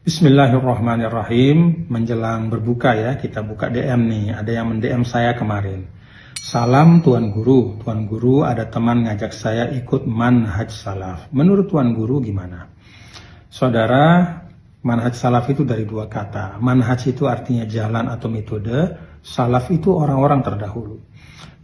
Bismillahirrahmanirrahim. Menjelang berbuka ya, kita buka DM nih. Ada yang mend-DM saya kemarin. Salam Tuan Guru. Tuan Guru, ada teman ngajak saya ikut manhaj salaf. Menurut Tuan Guru gimana? Saudara, manhaj salaf itu dari dua kata. Manhaj itu artinya jalan atau metode. Salaf itu orang-orang terdahulu.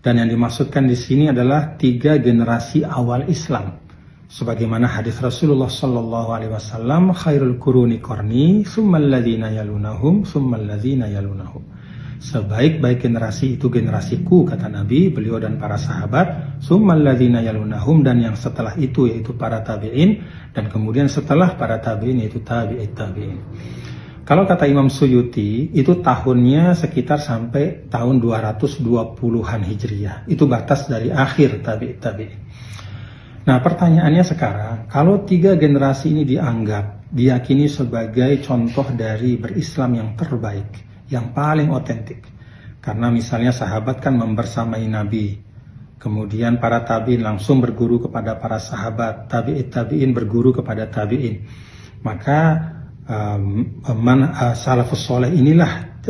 Dan yang dimaksudkan di sini adalah 3 generasi awal Islam. Sebagaimana hadis Rasulullah sallallahu alaihi wasallam, khairul quruni qarni, tsummal ladzina yalunahum, tsummal ladzina yalunahum. Sebaik-baik generasi itu generasiku, kata Nabi, beliau dan para sahabat, tsummal ladzina yalunahum, dan yang setelah itu yaitu para tabi'in, dan kemudian setelah para tabi'in yaitu tabi'it tabi'in. Kalau kata Imam Suyuti, itu tahunnya sekitar sampai tahun 220-an Hijriah. Itu batas dari akhir tabi'it tabi'in. Nah, pertanyaannya sekarang, kalau 3 generasi ini diyakini sebagai contoh dari berislam yang terbaik, yang paling otentik. Karena misalnya sahabat kan membersamai Nabi, kemudian para tabi'in langsung berguru kepada para sahabat, tabi'it tabi'in berguru kepada tabi'in. Maka salafus soleh inilah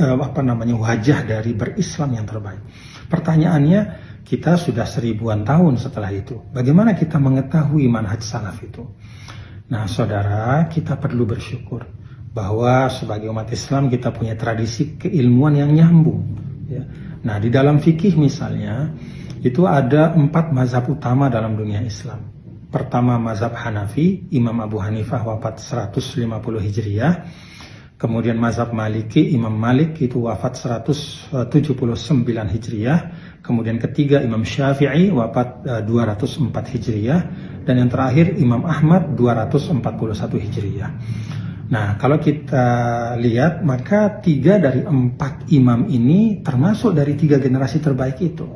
wajah dari berislam yang terbaik. Pertanyaannya, kita sudah 1000-an tahun setelah itu. Bagaimana kita mengetahui manhaj salaf itu? Nah, saudara, kita perlu bersyukur bahwa sebagai umat Islam kita punya tradisi keilmuan yang nyambung. Ya. Nah, di dalam fikih misalnya, itu ada 4 mazhab utama dalam dunia Islam. Pertama, mazhab Hanafi, Imam Abu Hanifah wafat 150 Hijriah. Kemudian mazhab Maliki, Imam Malik itu wafat 179 Hijriah. Kemudian ketiga Imam Syafi'i wafat 204 Hijriah. Dan yang terakhir Imam Ahmad 241 Hijriah. Nah, kalau kita lihat, maka 3 dari 4 imam ini termasuk dari 3 generasi terbaik itu.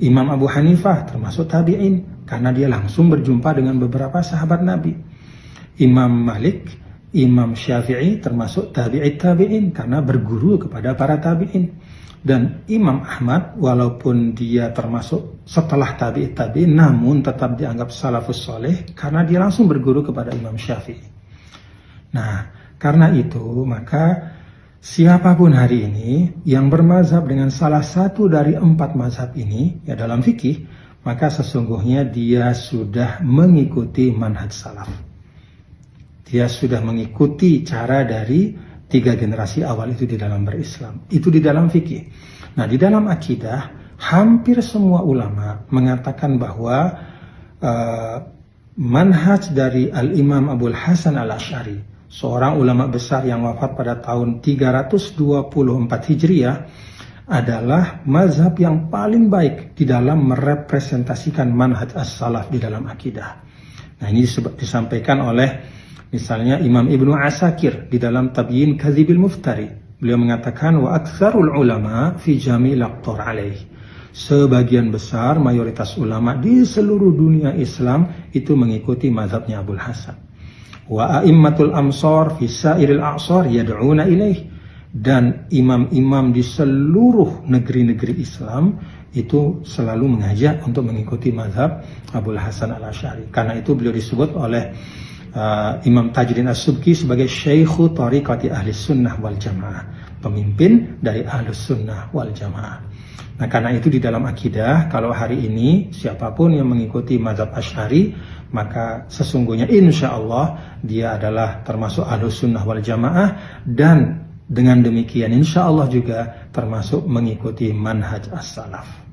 Imam Abu Hanifah termasuk tabi'in, karena dia langsung berjumpa dengan beberapa sahabat Nabi. Imam Malik, Imam Syafi'i termasuk tabi'it tabi'in, karena berguru kepada para tabi'in. Dan Imam Ahmad, walaupun dia termasuk setelah tabi'it tabi'in, namun tetap dianggap salafus soleh, karena dia langsung berguru kepada Imam Syafi'i. Nah, karena itu, maka siapapun hari ini yang bermazhab dengan salah satu dari 4 mazhab ini, ya dalam fikih, maka sesungguhnya dia sudah mengikuti manhaj salaf. Dia sudah mengikuti cara dari 3 generasi awal itu di dalam berislam. Itu di dalam fikih. Nah, di dalam akidah, hampir semua ulama mengatakan bahwa manhaj dari Al-Imam Abul Hasan Al-Asy'ari, seorang ulama besar yang wafat pada tahun 324 Hijriah, adalah mazhab yang paling baik di dalam merepresentasikan manhaj as-salaf di dalam akidah. Nah, ini disampaikan oleh misalnya Imam Ibnu Asakir di dalam Tabyin Kadhibil Muftari. Beliau mengatakan, wa aktsarul ulama fi jami'il aqtar alaih. Sebagian besar mayoritas ulama di seluruh dunia Islam itu mengikuti mazhabnya Abul Hasan. Wa a'immatul amsar fi sa'iril a'sar yad'una ilaih. Dan imam-imam di seluruh negeri-negeri Islam itu selalu mengajak untuk mengikuti mazhab Abul Hasan Al-Asy'ari. Karena itu beliau disebut oleh Imam Tajuddin As-Subki sebagai Syaikhu Tariqati Ahli Sunnah wal Jamaah, pemimpin dari Ahli Sunnah wal Jamaah. Nah, karena itu di dalam akidah, kalau hari ini siapapun yang mengikuti mazhab Asy'ari, maka sesungguhnya insya Allah dia adalah termasuk Ahli Sunnah wal Jamaah, dan dengan demikian insya Allah juga termasuk mengikuti manhaj as-salaf.